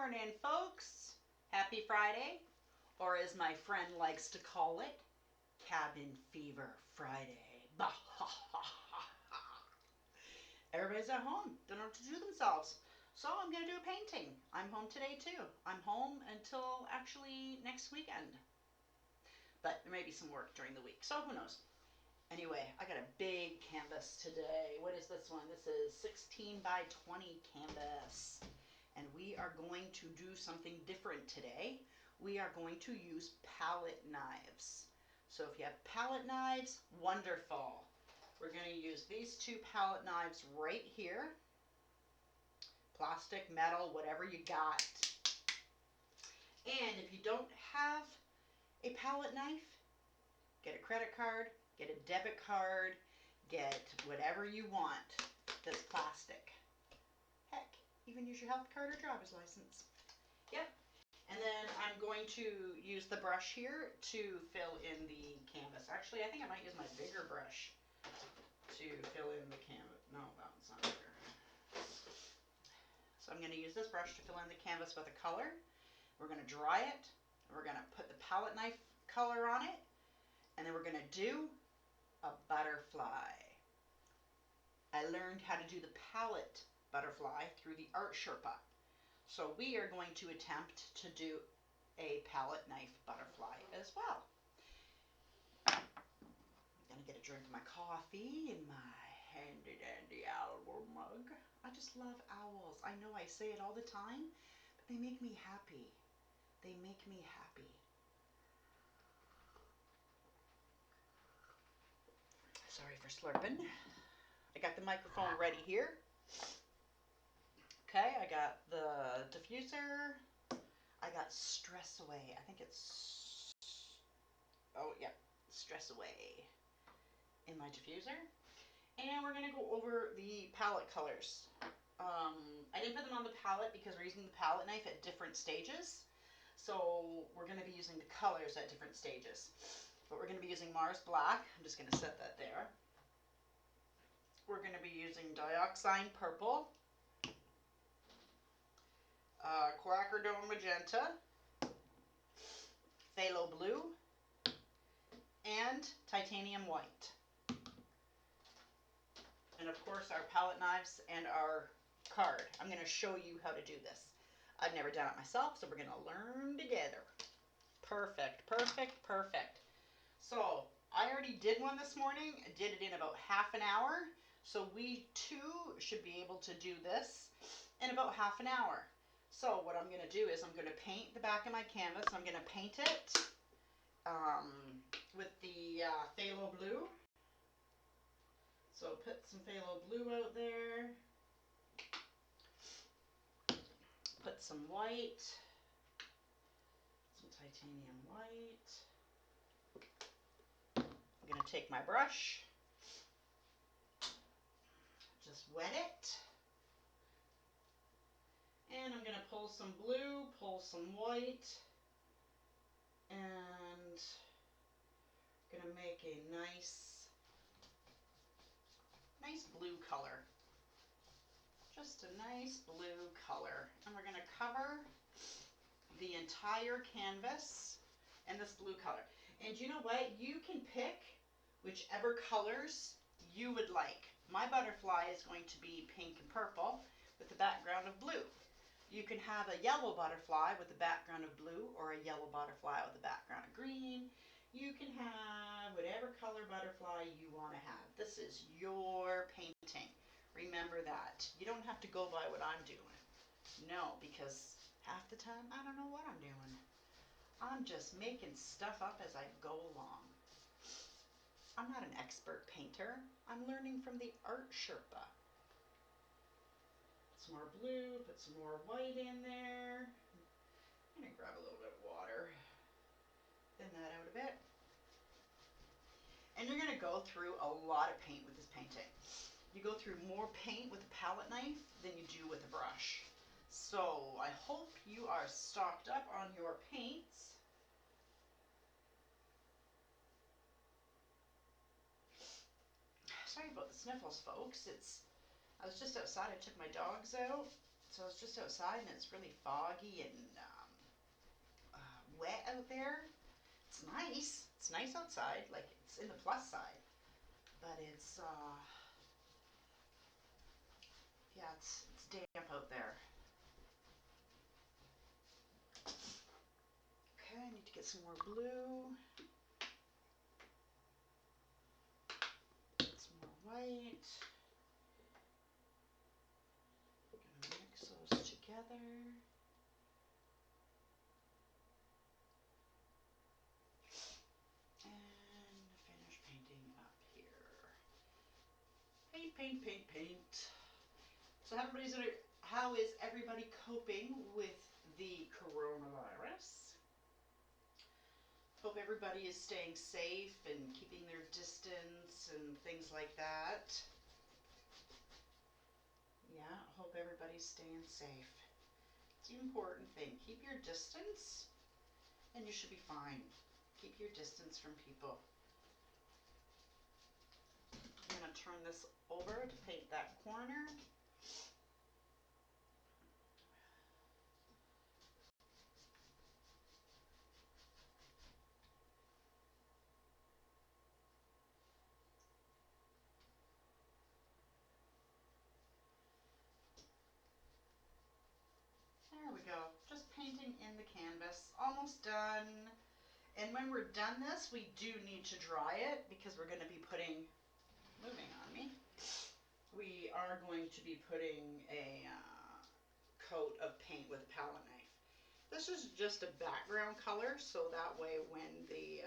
morning, folks. Happy Friday, or as my friend likes to call it, Cabin Fever Friday. Everybody's at home, don't know what to do themselves. So I'm going to do a painting. I'm home today too. I'm home until actually next weekend. But there may be some work during the week, so who knows. Anyway, I got a big canvas today. What is this one? This is 16 by 20 canvas. And we are going to do something different today. We are going to use palette knives. So if you have palette knives, wonderful. We're going to use these two palette knives right here. Plastic, metal, whatever you got. And if you don't have a palette knife, get a credit card, get a debit card, get whatever you want that's plastic. Heck, even use your health card or driver's license. Yep. And then I'm going to use the brush here to fill in the canvas. Actually, I think I might use my bigger brush to fill in the canvas. No, that one's not bigger. So I'm going to use this brush to fill in the canvas with a color. We're going to dry it. We're going to put the palette knife color on it. And then we're going to do a butterfly. I learned how to do the palette butterfly through the Art Sherpa. So we are going to attempt to do a palette knife butterfly as well. I'm going to get a drink of my coffee in my handy dandy owl mug. I just love owls. I know I say it all the time, but they make me happy. They make me happy. Sorry for slurping. I got the microphone ready here. Okay, I got the diffuser. I got Stress Away. I think it's, oh yeah, Stress Away in my diffuser. And we're going to go over the palette colors. I didn't put them on the palette because we're using the palette knife at different stages. So we're going to be using the colors at different stages. But we're going to be using Mars Black. I'm just going to set that there. We're going to be using Dioxide Purple, Quackerdome Magenta, Phalo Blue, and Titanium White. And of course our palette knives and our card. I'm going to show you how to do this. I've never done it myself, so we're going to learn together. Perfect, perfect, perfect. So I already did one this morning. I did it in about half an hour. So we too should be able to do this in about half an hour. So what I'm going to do is I'm going to paint the back of my canvas. I'm going to paint it with the phthalo blue. So put some phthalo blue out there. Put some white. Some titanium white. I'm going to take my brush. Just wet it. And I'm going to pull some blue, pull some white, and I'm going to make a nice blue color. Just a nice blue color. And we're going to cover the entire canvas in this blue color. And you know what? You can pick whichever colors you would like. My butterfly is going to be pink and purple with the background of blue. You can have a yellow butterfly with a background of blue or a yellow butterfly with a background of green. You can have whatever color butterfly you want to have. This is your painting. Remember that. You don't have to go by what I'm doing. No, because half the time I don't know what I'm doing. I'm just making stuff up as I go along. I'm not an expert painter. I'm learning from the Art Sherpa. Some more blue, put some more white in there. I'm going to grab a little bit of water. Thin that out a bit. And you're going to go through a lot of paint with this painting. You go through more paint with a palette knife than you do with a brush. So I hope you are stocked up on your paints. Sorry about the sniffles, folks. I was just outside. I took my dogs out So I was just outside and it's really foggy and wet out there. It's nice. It's nice outside. Like it's in the plus side, but it's yeah, it's damp out there. Okay, I need to get some more blue. Some more white. I'm gonna mix those together. And finish painting up here. Paint, paint, paint, paint. So how is everybody coping with the coronavirus? Hope everybody is staying safe and keeping their distance and things like that. Yeah, hope everybody's staying safe. It's the important thing. Keep your distance and you should be fine. Keep your distance from people. I'm going to turn this over to paint that corner. There we go. Just painting in the canvas. Almost done. And when we're done this, we do need to dry it because we're going to be moving on me. We are going to be putting a coat of paint with a palette knife. This is just a background color, so that way when the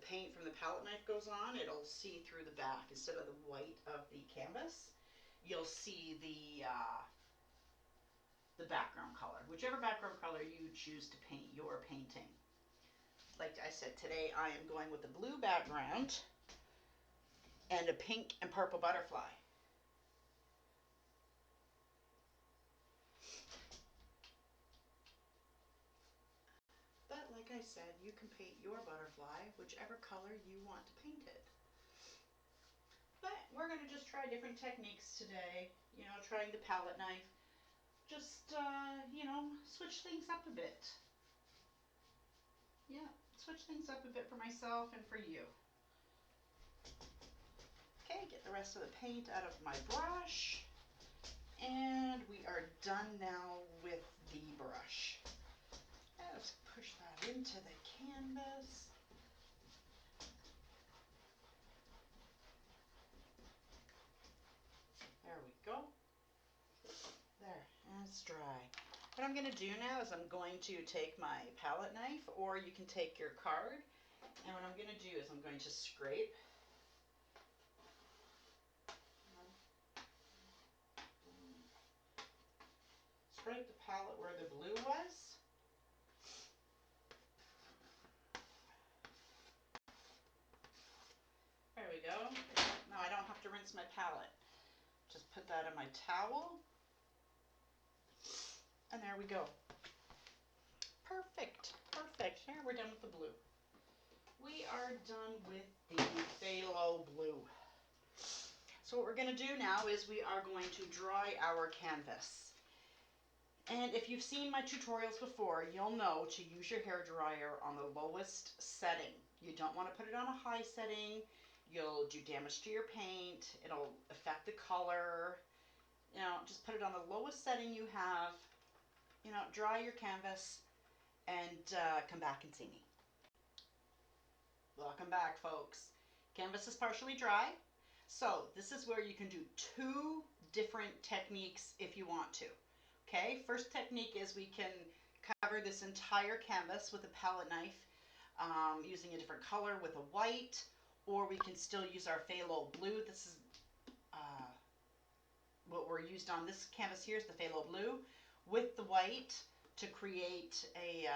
paint from the palette knife goes on, it'll see through the back instead of the white of the canvas. You'll see the background color, whichever background color you choose to paint your painting. Like I said, today I am going with a blue background and a pink and purple butterfly. But like I said, you can paint your butterfly whichever color you want to paint it. But we're going to just try different techniques today, trying the palette knife. Just, switch things up a bit. Yeah, switch things up a bit for myself and for you. Okay, get the rest of the paint out of my brush. And we are done now with the brush. Let's push that into the canvas. There we go. There, and it's dry. What I'm going to do now is I'm going to take my palette knife, or you can take your card, and what I'm going to do is I'm going to scrape the palette where the blue was. There we go. Now I don't have to rinse my palette. Just put that in my towel. And there we go. Perfect. Perfect. Here we're done with the blue. We are done with the phthalo blue. So what we're going to do now is we are going to dry our canvas. And if you've seen my tutorials before, you'll know to use your hair dryer on the lowest setting. You don't want to put it on a high setting. You'll do damage to your paint. It'll affect the color. Just put it on the lowest setting you have. Dry your canvas and come back and see me. Welcome back, folks. Canvas is partially dry. So this is where you can do two different techniques if you want to. Okay, first technique is we can cover this entire canvas with a palette knife using a different color with a white, or we can still use our phthalo blue. This is what we're used on this canvas here is the phthalo blue with the white to create a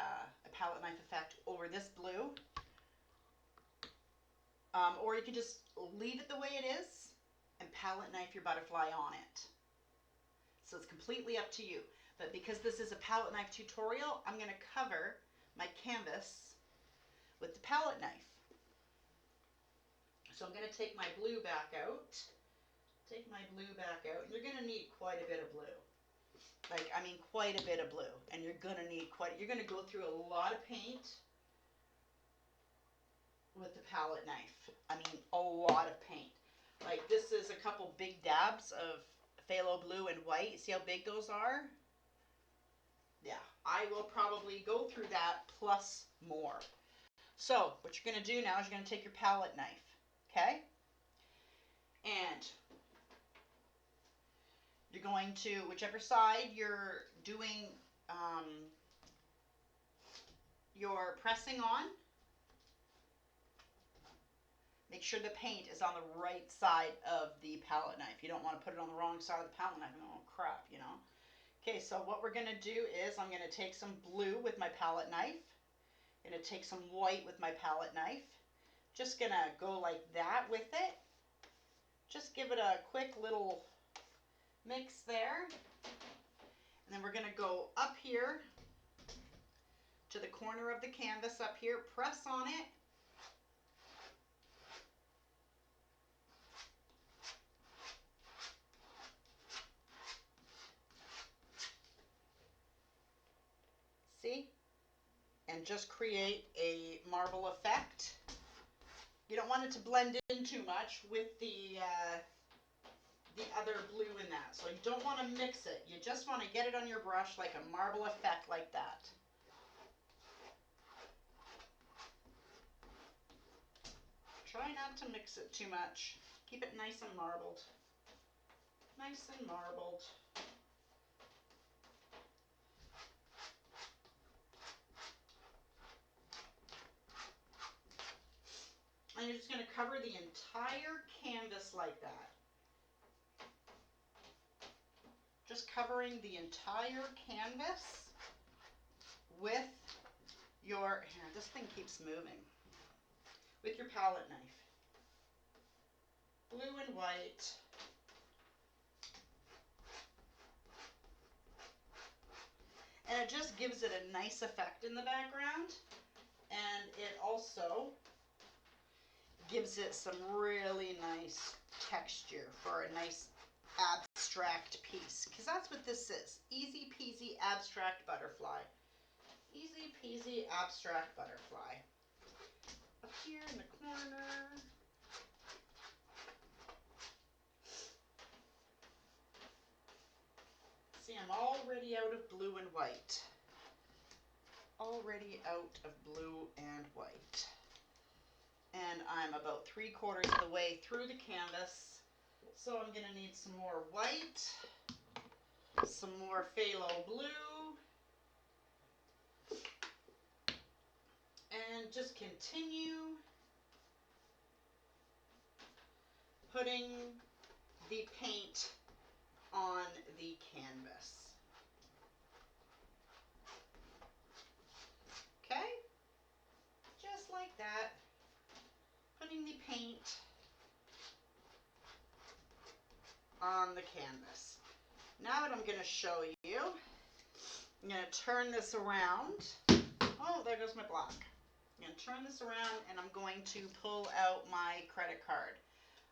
palette knife effect over this blue. Or you can just leave it the way it is and palette knife your butterfly on it. So it's completely up to you. But because this is a palette knife tutorial, I'm going to cover my canvas with the palette knife. So I'm going to take my blue back out take my blue back out. You're going to need quite a bit of blue. Like, I mean, quite a bit of blue. And you're going to need you're going to go through a lot of paint with the palette knife. I mean, a lot of paint. Like, this is a couple big dabs of phthalo blue and white. See how big those are? Yeah, I will probably go through that plus more. So, what you're going to do now is you're going to take your palette knife, okay? And you're going to, whichever side you're doing your pressing on, make sure the paint is on the right side of the palette knife. You don't want to put it on the wrong side of the palette knife. Oh, crap, you know. Okay, so what we're going to do is I'm going to take some blue with my palette knife. I'm going to take some white with my palette knife. Just going to go like that with it. Just give it a quick little mix there. And then we're going to go up here to the corner of the canvas up here. Press on it. See? And just create a marble effect. You don't want it to blend in too much with the other blue in that. So you don't want to mix it. You just want to get it on your brush like a marble effect like that. Try not to mix it too much. Keep it nice and marbled. Nice and marbled. And you're just going to cover the entire canvas like that. Just covering the entire canvas with your, here, this thing keeps moving, with your palette knife. Blue and white. And it just gives it a nice effect in the background. And it also gives it some really nice texture for a nice abstract piece. Because that's what this is. Easy peasy abstract butterfly. Easy peasy abstract butterfly. Up here in the corner. See, I'm already out of blue and white. Already out of blue and white. And I'm about 3/4 of the way through the canvas. So I'm going to need some more white, some more phthalo blue, and just continue putting the paint on the canvas. Okay? Just like that. Putting the paint on the canvas. Now what I'm going to show you, I'm going to turn this around. Oh, there goes my block. I'm going to turn this around and I'm going to pull out my credit card,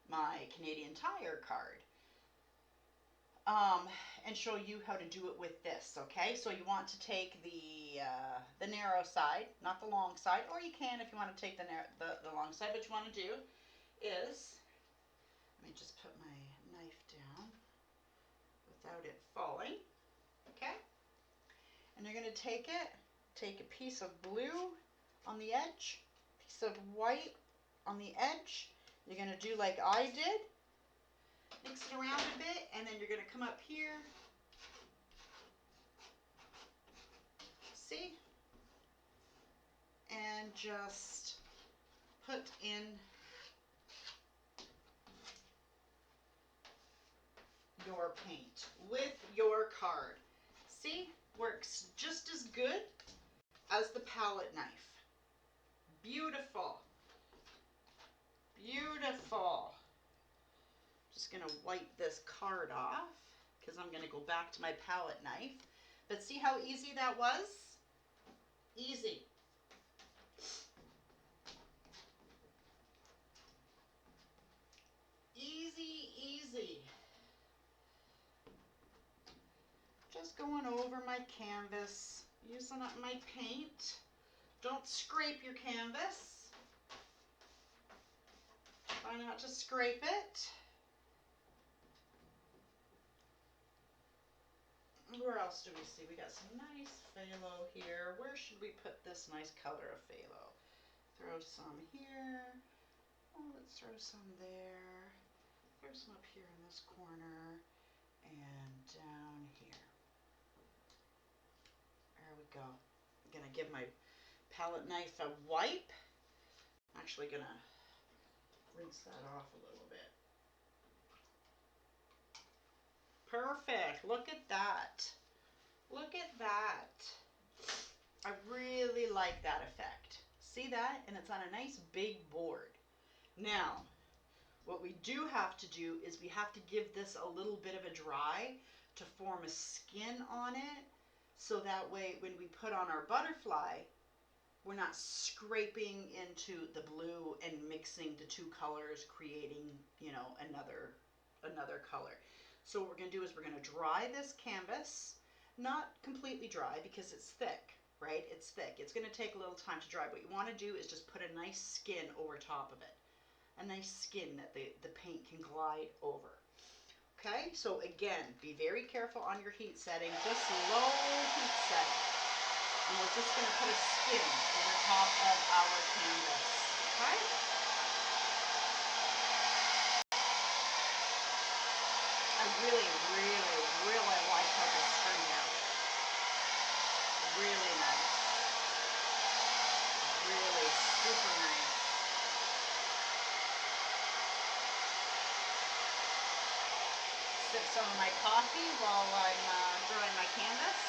my Canadian Tire card, and show you how to do it with this, okay? So you want to take the narrow side, not the long side, or you can if you want to take the long side. What you want to do is, let me just put my knife down without it falling, okay? And you're going to take a piece of blue on the edge, piece of white on the edge. You're going to do like I did, mix it around a bit, and then you're going to come up here, see, and just put in your paint with your card. See, works just as good as the palette knife. Beautiful. Beautiful. Just going to wipe this card off because I'm going to go back to my palette knife. But see how easy that was? Easy. Easy, easy. Just going over my canvas, using up my paint. Don't scrape your canvas. Try not to scrape it. Where else do we see? We got some nice phalo here. Where should we put this nice color of phalo? Throw some here. Oh, let's throw some there. Throw some up here in this corner and down here. There we go. I'm gonna give my palette knife a wipe. I'm actually gonna rinse that off a little bit. Perfect. Look at that. Look at that. I really like that effect. See that? And it's on a nice big board. Now, what we do have to do is we have to give this a little bit of a dry to form a skin on it. So that way when we put on our butterfly, we're not scraping into the blue and mixing the two colors, creating, you know, another color. So what we're going to do is we're going to dry this canvas, not completely dry because it's thick, right? It's thick. It's going to take a little time to dry. What you want to do is just put a nice skin over top of it. A nice skin that the paint can glide over. Okay, so again, be very careful on your heat setting, just low heat setting. And we're just going to put a skin over top of our canvas, okay? I really, really, really like how this turned out. Really nice. Really super nice. Sip some of my coffee while I'm drawing my canvas.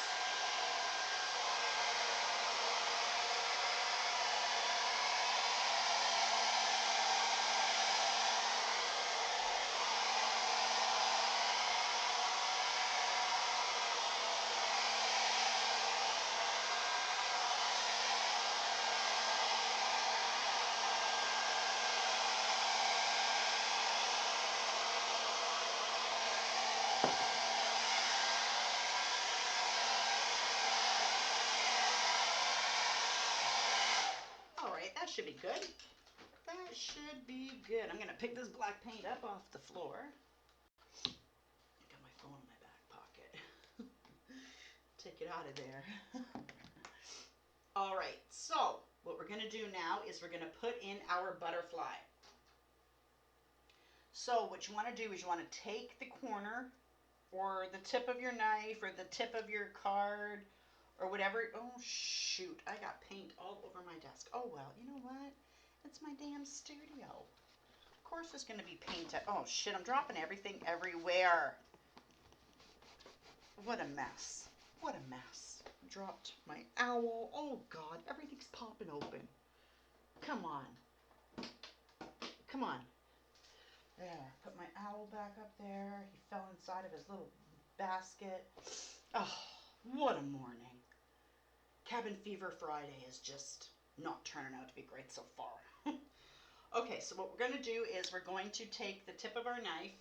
That should be good. That should be good. I'm going to pick this black paint up off the floor. Got my phone in my back pocket. Take it out of there. All right, so what we're going to do now is we're going to put in our butterfly. So what you want to do is you want to take the corner or the tip of your knife or the tip of your card or whatever. Oh, shoot. I got paint all over my desk. Oh, well, you know what? It's my damn studio. Of course there's going to be paint. Oh, shit. I'm dropping everything everywhere. What a mess. What a mess. Dropped my owl. Oh, God. Everything's popping open. Come on. Come on. There. Put my owl back up there. He fell inside of his little basket. Oh, what a morning. Cabin Fever Friday is just not turning out to be great so far. Okay, so what we're going to do is we're going to take the tip of our knife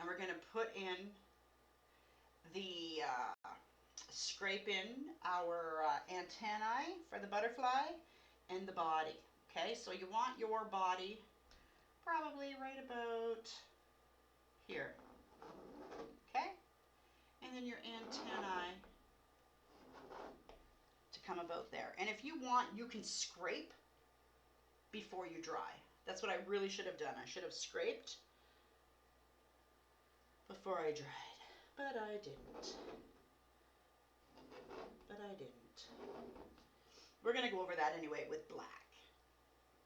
and we're going to put in the, scrape in our antennae for the butterfly and the body. Okay, so you want your body probably right about here. Okay, and then your antennae to come about there. And if you want, you can scrape before you dry. That's what I really should have done. I should have scraped before I dried, but I didn't. We're going to go over that anyway with black.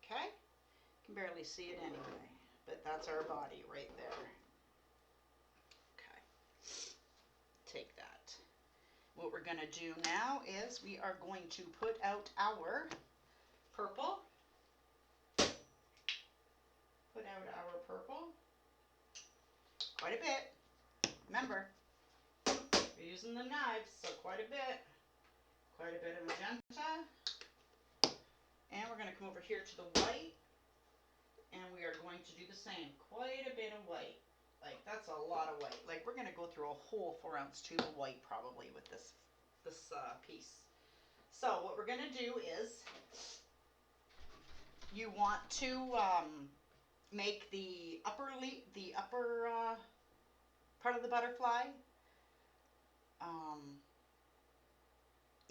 Okay? You can barely see it anyway, but that's our body right there. Okay. Take that. What we're going to do now is we are going to put out our purple. Put out our purple. Quite a bit. Remember, we're using the knives, so quite a bit. Quite a bit of magenta. And we're going to come over here to the white. And we are going to do the same. Quite a bit of white. Like, that's a lot of white. Like, we're gonna go through a whole 4-ounce tube of white probably with this piece. So what we're gonna do is, you want to make the upper part of the butterfly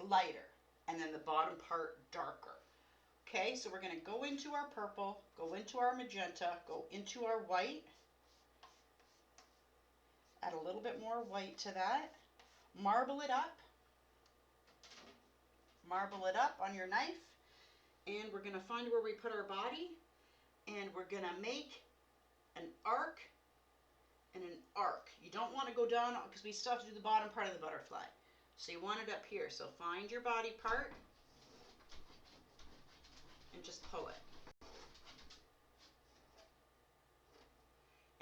lighter, and then the bottom part darker. Okay, so we're going to go into our purple, go into our magenta, go into our white, add a little bit more white to that, marble it up on your knife, and we're going to find where we put our body, and we're going to make an arc and an arc. You don't want to go down because we still have to do the bottom part of the butterfly. So you want it up here. So find your body part and just pull it.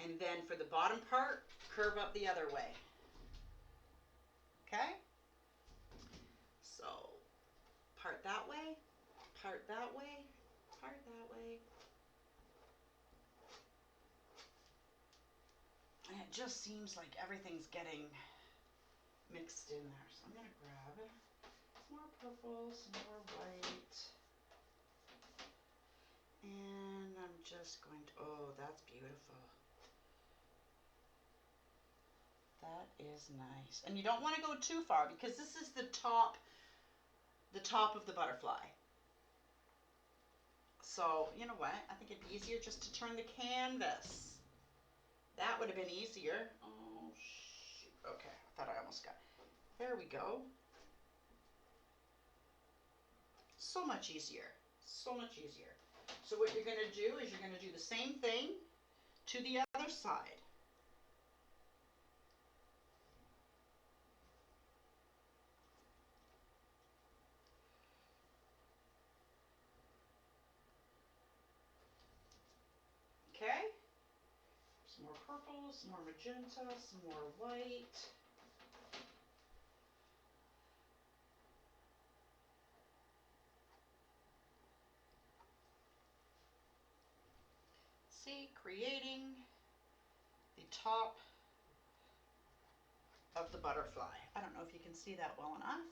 And then for the bottom part, curve up the other way. Okay? So part that way, part that way, part that way. And it just seems like everything's getting mixed in there. So I'm going to grab some more purple, some more white. And I'm just going to, oh, that's beautiful. That is nice. And you don't want to go too far because this is the top of the butterfly. So, you know what? I think it'd be easier just to turn the canvas. That would have been easier. Oh, shoot. Okay, I thought I almost got it. There we go. So much easier. So much easier. So what you're going to do is you're going to do the same thing to the other side. Okay? Some more purple, some more magenta, some more white. See, creating the top of the butterfly. I don't know if you can see that well enough.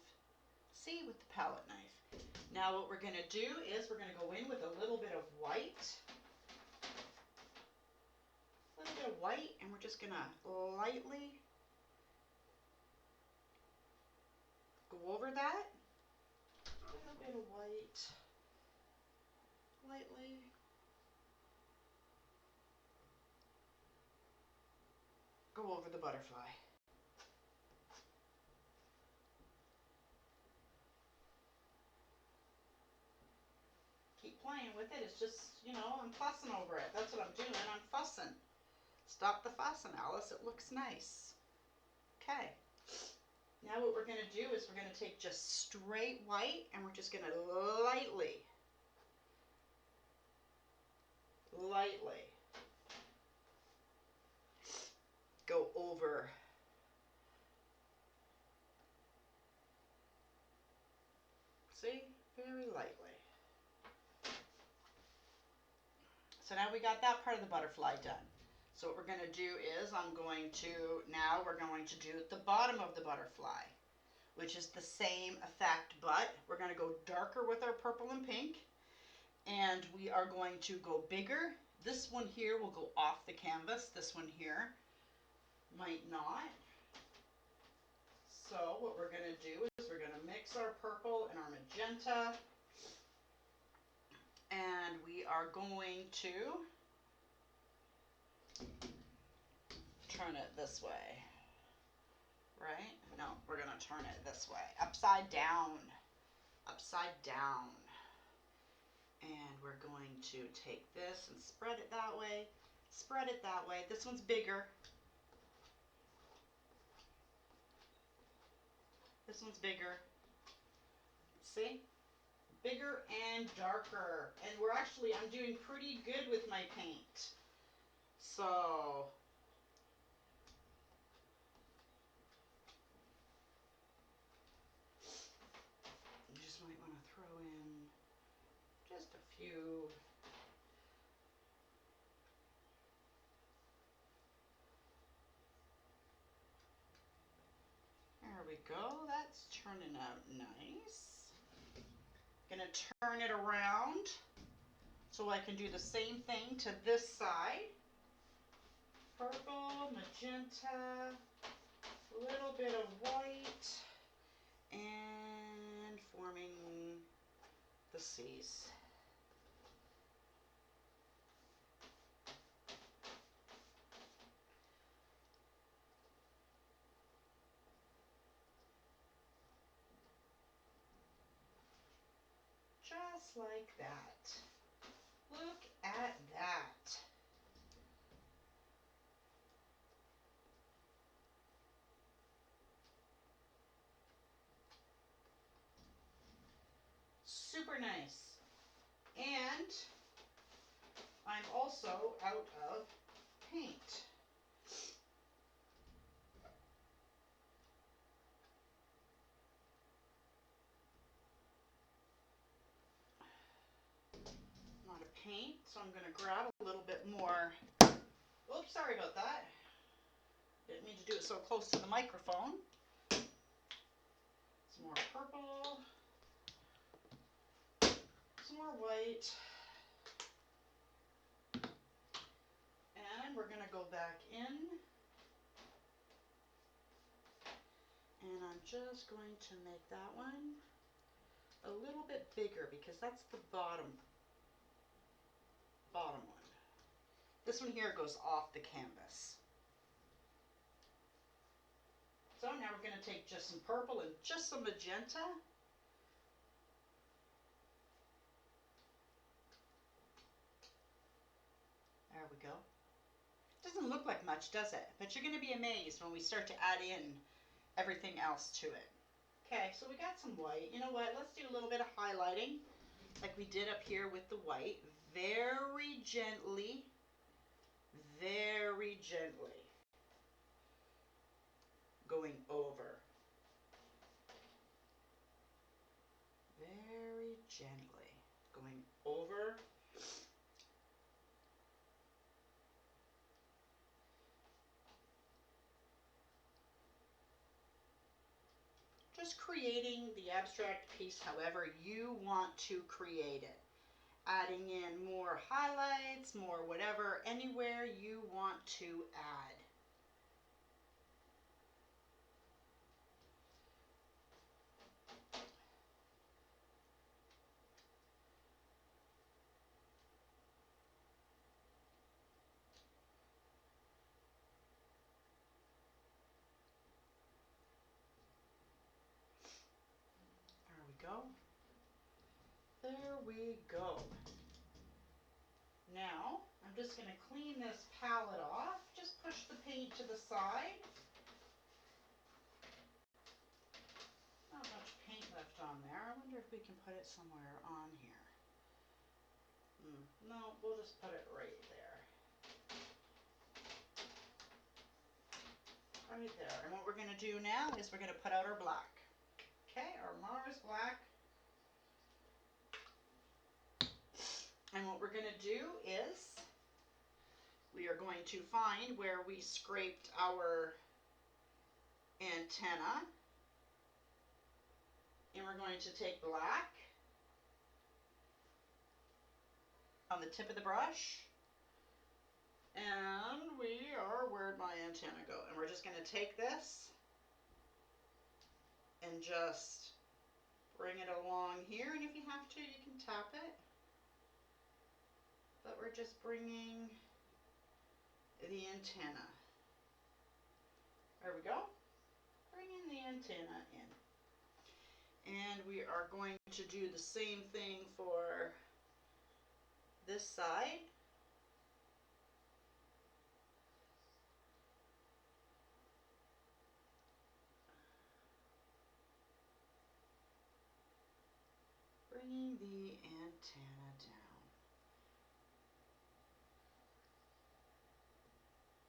See, with the palette knife. Now what we're going to do is we're going to go in with a little bit of white. A little bit of white, and we're just going to lightly go over that. A little bit of white. Lightly. Go over the butterfly. Keep playing with it. It's just, you know, I'm fussing over it. That's what I'm doing. I'm fussing. Stop the fussing, Alice. It looks nice. Okay. Now what we're going to do is we're going to take just straight white and we're just going to lightly go over. See? Very lightly. So now we got that part of the butterfly done. So what we're going to do is now we're going to do the bottom of the butterfly, which is the same effect, but we're going to go darker with our purple and pink, and we are going to go bigger. This one here will go off the canvas. This one here might not. So what we're going to do is we're going to mix our purple and our magenta, and we are going to turn it this way, right? No, we're going to turn it this way, upside down, and we're going to take this and spread it that way, This one's bigger. This one's bigger. See? Bigger and darker. And I'm doing pretty good with my paint. So, you just might want to throw in just a few. go. That's turning out nice. Gonna turn it around so I can do the same thing to this side. Purple, magenta, a little bit of white, and forming the C's. Just like that. Look at that. Super nice. And I'm also out of paint. Not a paint, so I'm going to grab a little bit more. Oops, sorry about that. Didn't mean to do it so close to the microphone. Some more purple. Some more white. And we're going to go back in. And I'm just going to make that one a little bit bigger because that's the bottom one. This one here goes off the canvas. So now we're going to take just some purple and just some magenta. There we go. Doesn't look like much, does it? But you're going to be amazed when we start to add in everything else to it. Okay, so we got some white. You know what? Let's do a little bit of highlighting like we did up here with the white. Very gently. Very gently. Going over. Very gently. Going over. Just creating the abstract piece however you want to create it. Adding in more highlights, more whatever, anywhere you want to add. There we go. There we go. Now, I'm just going to clean this palette off. Just push the paint to the side. Not much paint left on there. I wonder if we can put it somewhere on here. No, we'll just put it right there. Right there. And what we're going to do now is we're going to put out our black. Okay, our Mars black. And what we're going to do is we are going to find where we scraped our antenna. And we're going to take black on the tip of the brush. And where'd my antenna go? And we're just going to take this and just bring it along here. And if you have to, you can tap it. But we're just bringing the antenna. There we go. Bringing the antenna in. And we are going to do the same thing for this side. Bringing the antenna down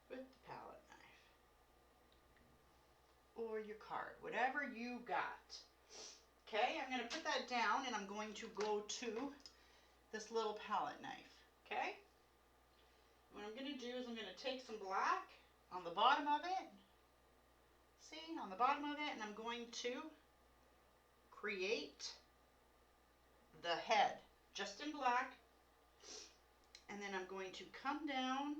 with the palette knife or your card, whatever you got. Okay, I'm going to put that down and I'm going to go to this little palette knife. Okay, what I'm going to do is I'm going to take some black on the bottom of it, See, on the bottom of it, and I'm going to create the head just in black, and then I'm going to come down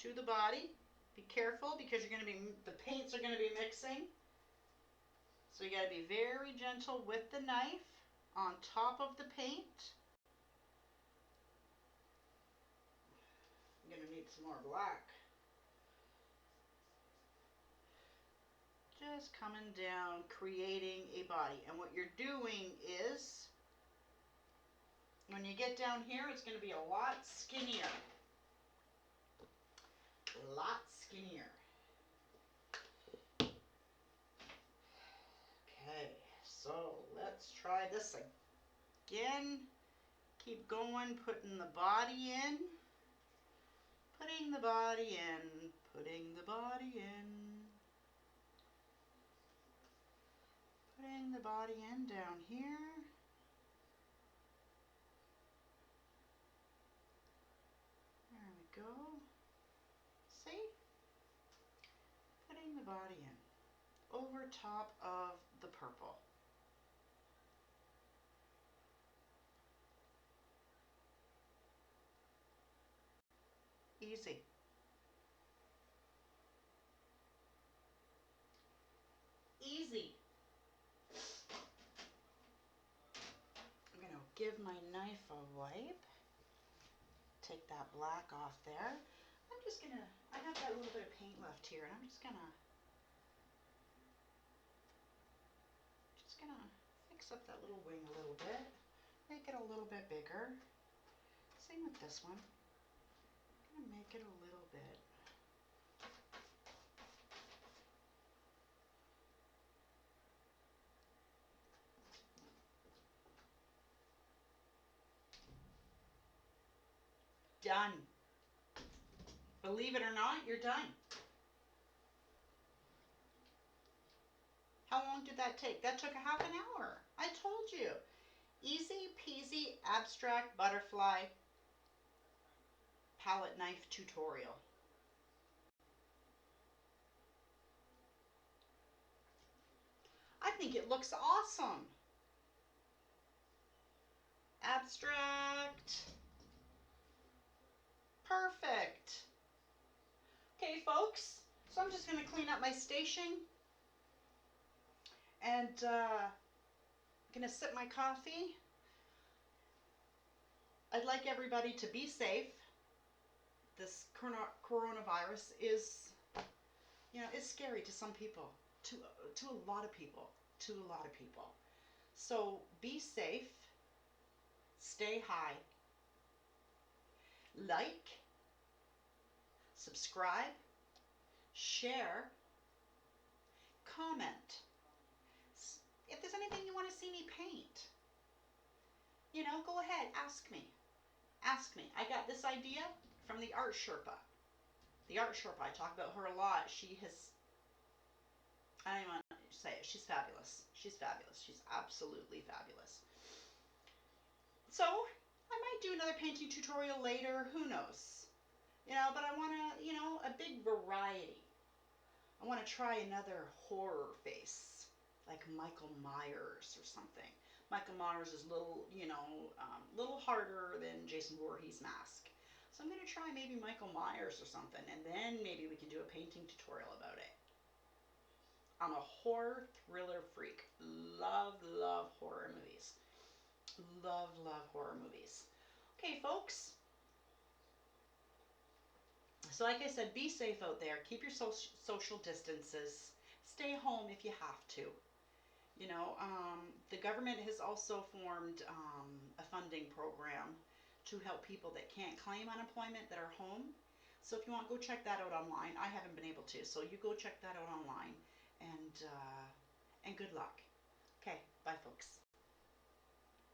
to the body. Be careful because the paints are going to be mixing. So you got to be very gentle with the knife on top of the paint. I'm going to need some more black. Just coming down, creating a body. And what you're doing is, when you get down here, it's going to be a lot skinnier. A lot skinnier. Okay, so let's try this again. Keep going, putting the body in. Putting the body in. Putting the body in. Putting the body in down here. There we go. See? Putting the body in. Over top of the purple. Easy. Easy. I'm going to give my knife a wipe. Take that black off there. I'm just going to, I have that little bit of paint left here, and I'm just going to fix up that little wing a little bit. Make it a little bit bigger. Same with this one. I'm going to make it a little bit. Done. Believe it or not, you're done. How long did that take? That took a half an hour. I told you. Easy peasy abstract butterfly palette knife tutorial. I think it looks awesome. Abstract. Perfect. Okay, folks, so I'm just going to clean up my station, and I'm going to sip my coffee. I'd like everybody to be safe. This coronavirus is, it's scary to some people, to a lot of people, So be safe, stay high, like, subscribe, share, comment. If there's anything you want to see me paint, go ahead, ask me. Ask me. I got this idea from the Art Sherpa. The Art Sherpa, I talk about her a lot. She has, I don't even want to say it, she's fabulous. She's fabulous. She's absolutely fabulous. So, I might do another painting tutorial later, who knows. But I want to, a big variety. I want to try another horror face, like Michael Myers or something. Michael Myers is little harder than Jason Voorhees' mask. So I'm going to try maybe Michael Myers or something, and then maybe we can do a painting tutorial about it. I'm a horror thriller freak. Love horror movies. Love horror movies. Okay, folks. So like I said, be safe out there. Keep your social distances. Stay home if you have to. The government has also formed a funding program to help people that can't claim unemployment that are home. So if you want, go check that out online. I haven't been able to, so you go check that out online. And good luck. Okay, bye folks.